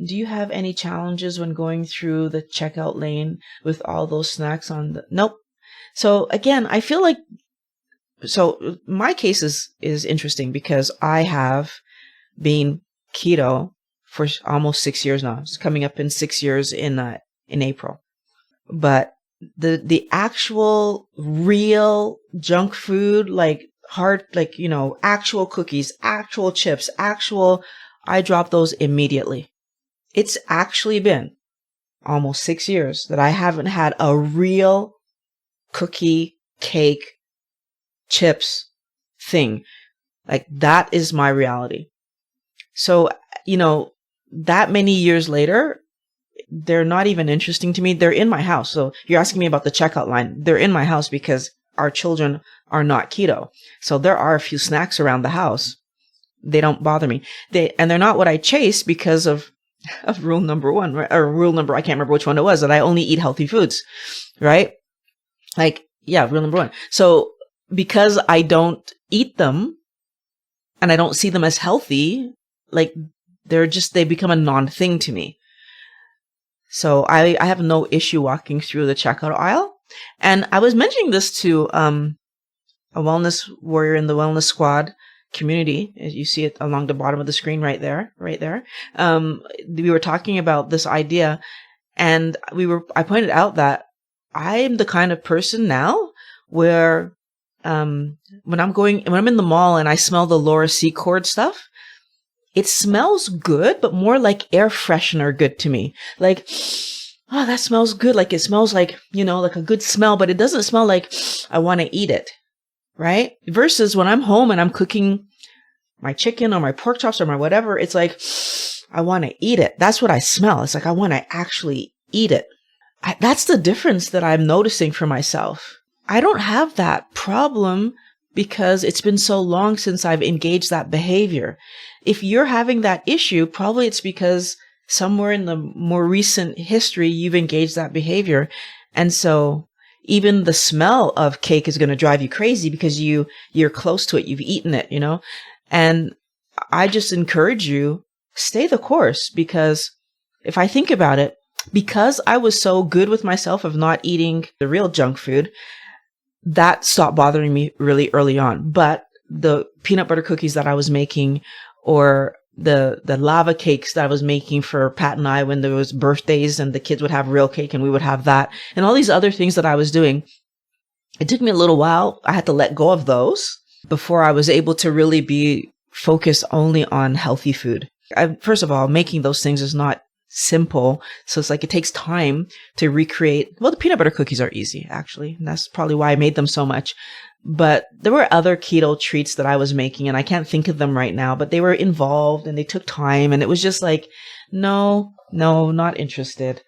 do you have any challenges when going through the checkout lane with all those snacks on the, nope. So again, I feel like, so my case is interesting because I have been keto for almost 6 years now. It's coming up in 6 years in April. But the actual real junk food, like hard, like, actual cookies, actual chips, I drop those immediately. It's actually been almost 6 years that I haven't had a real cookie, cake, chips thing. Like, that is my reality. So, that many years later, they're not even interesting to me. They're in my house. So you're asking me about the checkout line. They're in my house because our children are not keto. So there are a few snacks around the house. They don't bother me. They're not what I chase because of rule number one, right? Or rule number, I can't remember which one it was, that I only eat healthy foods, right? Like, yeah, rule number one. So because I don't eat them and I don't see them as healthy, like they become a non-thing to me. So I have no issue walking through the checkout aisle. And I was mentioning this to a wellness warrior in the wellness squad community. As you see it along the bottom of the screen right there. We were talking about this idea, and I pointed out that I'm the kind of person now where when I'm in the mall and I smell the Laura Secord stuff, it smells good, but more like air freshener good to me. Like, oh, that smells good. Like, it smells like, like a good smell, but it doesn't smell like I want to eat it. Right? Versus when I'm home and I'm cooking my chicken or my pork chops or my whatever, it's like, I want to eat it. That's what I smell. It's like, I want to actually eat it. That's the difference that I'm noticing for myself. I don't have that problem because it's been so long since I've engaged that behavior. If you're having that issue, probably it's because somewhere in the more recent history, you've engaged that behavior. And so even the smell of cake is going to drive you crazy because you're close to it. You've eaten it, And I just encourage you, stay the course, because if I think about it, because I was so good with myself of not eating the real junk food, that stopped bothering me really early on. But the peanut butter cookies that I was making, or the lava cakes that I was making for Pat and I when there was birthdays and the kids would have real cake and we would have that, and all these other things that I was doing, it took me a little while. I had to let go of those before I was able to really be focused only on healthy food. First of all, making those things is not simple. So it's like, it takes time to recreate. Well, the peanut butter cookies are easy, actually. And that's probably why I made them so much. But there were other keto treats that I was making, and I can't think of them right now, but they were involved and they took time. And it was just like, no, not interested.